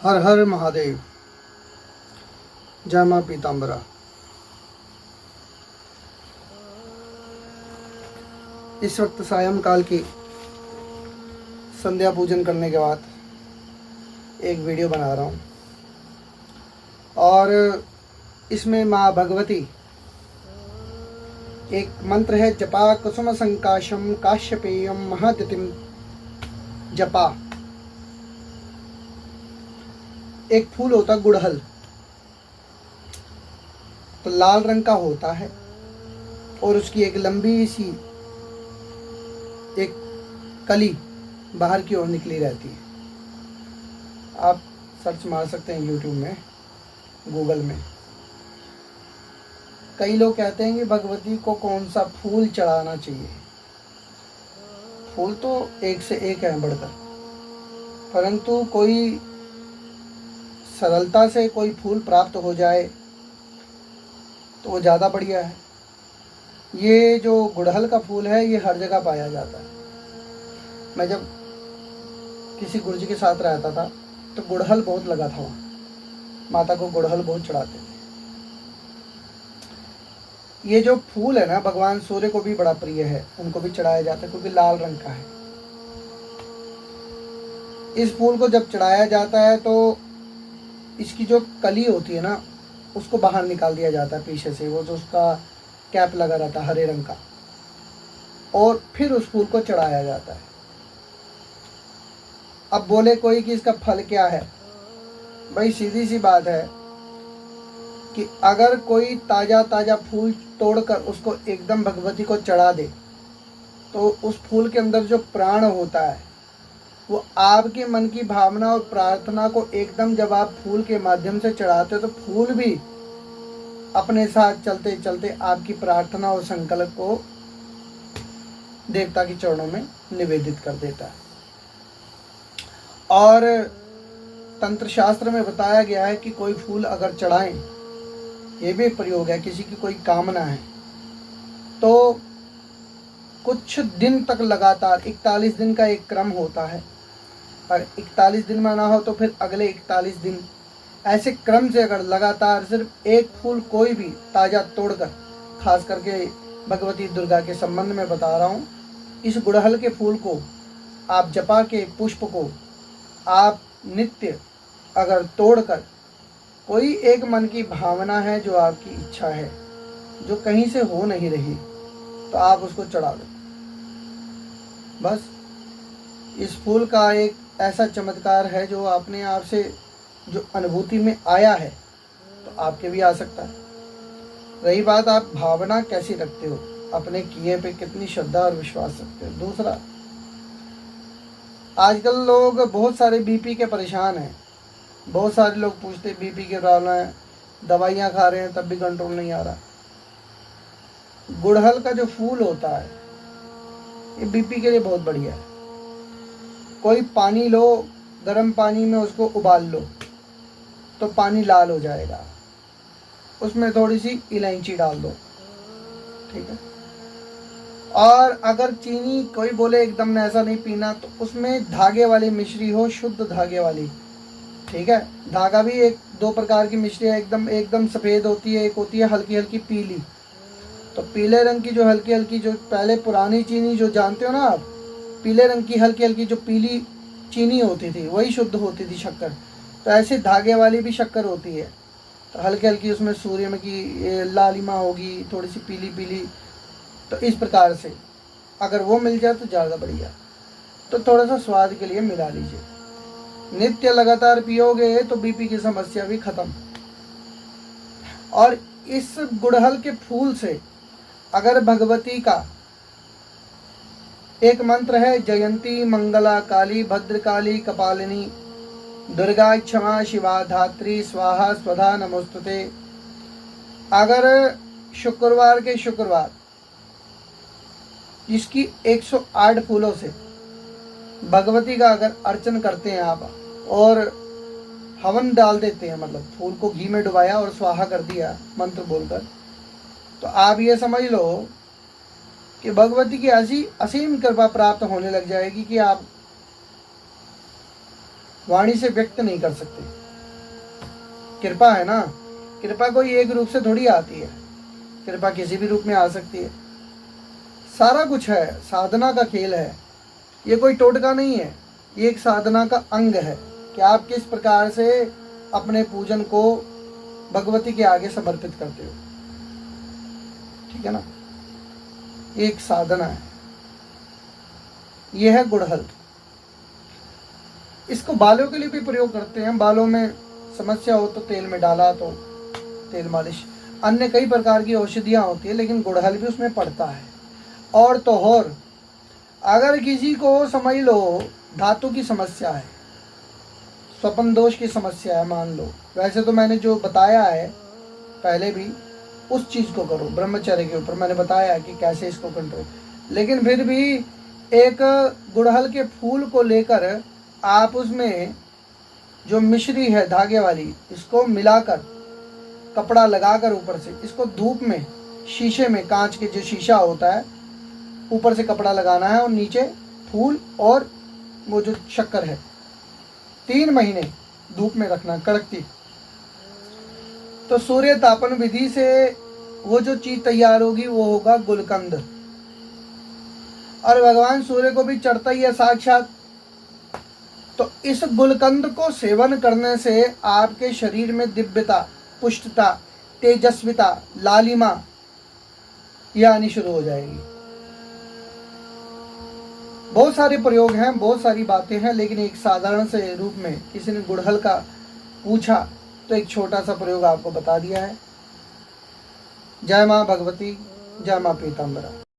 हर हर महादेव। जय मां पीताम्बरा। इस वक्त सायंकाल की संध्या पूजन करने के बाद एक वीडियो बना रहा हूँ और इसमें माँ भगवती एक मंत्र है, जपा कुसुम संकाशम काश्यपेयम महदितिम जपा। एक फूल होता गुड़हल, तो लाल रंग का होता है और उसकी एक लंबी सी एक कली बाहर की ओर निकली रहती है। आप सर्च मार सकते हैं यूट्यूब में, गूगल में। कई लोग कहते हैं कि भगवती को कौन सा फूल चढ़ाना चाहिए। फूल तो एक से एक है बढ़कर, परंतु कोई सरलता से कोई फूल प्राप्त हो जाए तो वो ज़्यादा बढ़िया है। ये जो गुड़हल का फूल है ये हर जगह पाया जाता है। मैं जब किसी गुरुजी के साथ रहता था तो गुड़हल बहुत लगा था वहाँ, माता को गुड़हल बहुत चढ़ाते थे। ये जो फूल है ना, भगवान सूर्य को भी बड़ा प्रिय है, उनको भी चढ़ाया जाता है क्योंकि लाल रंग का है। इस फूल को जब चढ़ाया जाता है तो इसकी जो कली होती है ना, उसको बाहर निकाल दिया जाता है पीछे से, वो जो उसका कैप लगा रहता है हरे रंग का, और फिर उस फूल को चढ़ाया जाता है। अब बोले कोई कि इसका फल क्या है। भाई सीधी सी बात है कि अगर कोई ताज़ा ताज़ा फूल तोड़कर उसको एकदम भगवती को चढ़ा दे तो उस फूल के अंदर जो प्राण होता है वो आपके मन की भावना और प्रार्थना को एकदम, जब आप फूल के माध्यम से चढ़ाते हो तो फूल भी अपने साथ चलते चलते आपकी प्रार्थना और संकल्प को देवता के चरणों में निवेदित कर देता है। और तंत्र शास्त्र में बताया गया है कि कोई फूल अगर चढ़ाएं, ये भी प्रयोग है, किसी की कोई कामना है तो कुछ दिन तक लगातार 41 दिन का एक क्रम होता है, और 41 दिन में ना हो तो फिर अगले 41 दिन, ऐसे क्रम से अगर लगातार सिर्फ एक फूल कोई भी ताज़ा तोड़कर, खास करके भगवती दुर्गा के संबंध में बता रहा हूँ, इस गुड़हल के फूल को आप, जपा के पुष्प को आप नित्य अगर तोड़कर, कोई एक मन की भावना है जो आपकी इच्छा है जो कहीं से हो नहीं रही, तो आप उसको चढ़ा दो। बस इस फूल का एक ऐसा चमत्कार है जो अपने आप से जो अनुभूति में आया है तो आपके भी आ सकता है। रही बात आप भावना कैसी रखते हो, अपने किए पे कितनी श्रद्धा और विश्वास रखते हो। दूसरा, आजकल लोग बहुत सारे बीपी के परेशान हैं। बहुत सारे लोग पूछते बीपी के प्रॉब्लम है, दवाइयाँ खा रहे हैं तब भी कंट्रोल नहीं आ रहा। गुड़हल का जो फूल होता है ये बीपी के लिए बहुत बढ़िया है। कोई पानी लो, गर्म पानी में उसको उबाल लो तो पानी लाल हो जाएगा, उसमें थोड़ी सी इलायची डाल दो, ठीक है। और अगर चीनी, कोई बोले एकदम ऐसा नहीं पीना, तो उसमें धागे वाली मिश्री हो, शुद्ध धागे वाली, ठीक है। धागा भी एक दो प्रकार की मिश्री है, एकदम सफ़ेद होती है, एक होती है हल्की हल्की पीली। तो पीले रंग की जो हल्की हल्की, जो पहले पुरानी चीनी जो जानते हो ना आप, पीले रंग की हल्की हल्की जो पीली चीनी होती थी वही शुद्ध होती थी शक्कर। तो ऐसे धागे वाली भी शक्कर होती है, तो हल्की हल्की उसमें सूर्यमुखी लालिमा होगी, थोड़ी सी पीली पीली। तो इस प्रकार से अगर वो मिल जाए तो ज़्यादा बढ़िया। तो थोड़ा सा स्वाद के लिए मिला लीजिए। नित्य लगातार पियोगे तो बीपी की समस्या भी खत्म। और इस गुड़हल के फूल से अगर भगवती का एक मंत्र है, जयंती मंगला काली भद्रकाली कपालिनी दुर्गा क्षमा शिवा धात्री स्वाहा स्वधा नमोस्तुते। अगर शुक्रवार के शुक्रवार इसकी 108 फूलों से भगवती का अगर अर्चन करते हैं आप और हवन डाल देते हैं, मतलब फूल को घी में डुबाया और स्वाहा कर दिया मंत्र बोलकर, तो आप ये समझ लो कि भगवती की ऐसी असीम कृपा प्राप्त होने लग जाएगी कि आप वाणी से व्यक्त नहीं कर सकते। कृपा है ना, कृपा कोई एक रूप से थोड़ी आती है, कृपा किसी भी रूप में आ सकती है। सारा कुछ है, साधना का खेल है, ये कोई टोटका नहीं है, ये एक साधना का अंग है कि आप किस प्रकार से अपने पूजन को भगवती के आगे समर्पित करते हो। ठीक है ना, एक साधना है। यह है गुड़हल। इसको बालों के लिए भी प्रयोग करते हैं, बालों में समस्या हो तो तेल में डाला तो तेल मालिश, अन्य कई प्रकार की औषधियाँ होती है, लेकिन गुड़हल भी उसमें पड़ता है। और तो और अगर किसी को समझ लो धातु की समस्या है, स्वप्न दोष की समस्या है मान लो, वैसे तो मैंने जो बताया है पहले भी उस चीज़ को करो, ब्रह्मचर्य के ऊपर मैंने बताया है कि कैसे इसको कंट्रोल, लेकिन फिर भी एक गुड़हल के फूल को लेकर आप उसमें जो मिश्री है धागे वाली, इसको मिलाकर कपड़ा लगाकर ऊपर से इसको धूप में शीशे में, कांच के जो शीशा होता है, ऊपर से कपड़ा लगाना है और नीचे फूल और वो जो शक्कर है, 3 महीने धूप में रखना कड़कती। तो सूर्य तापन विधि से वो जो चीज तैयार होगी वो होगा गुलकंद, और भगवान सूर्य को भी चढ़ता ही है साक्षात। तो इस गुलकंद को सेवन करने से आपके शरीर में दिव्यता, पुष्टता, तेजस्विता, लालिमा ये आनी शुरू हो जाएगी। बहुत सारे प्रयोग हैं, बहुत सारी बातें हैं, लेकिन एक साधारण से रूप में किसी ने गुड़हल का पूछा तो एक छोटा सा प्रयोग आपको बता दिया है। जय माँ भगवती, जय माँ पीताम्बरा।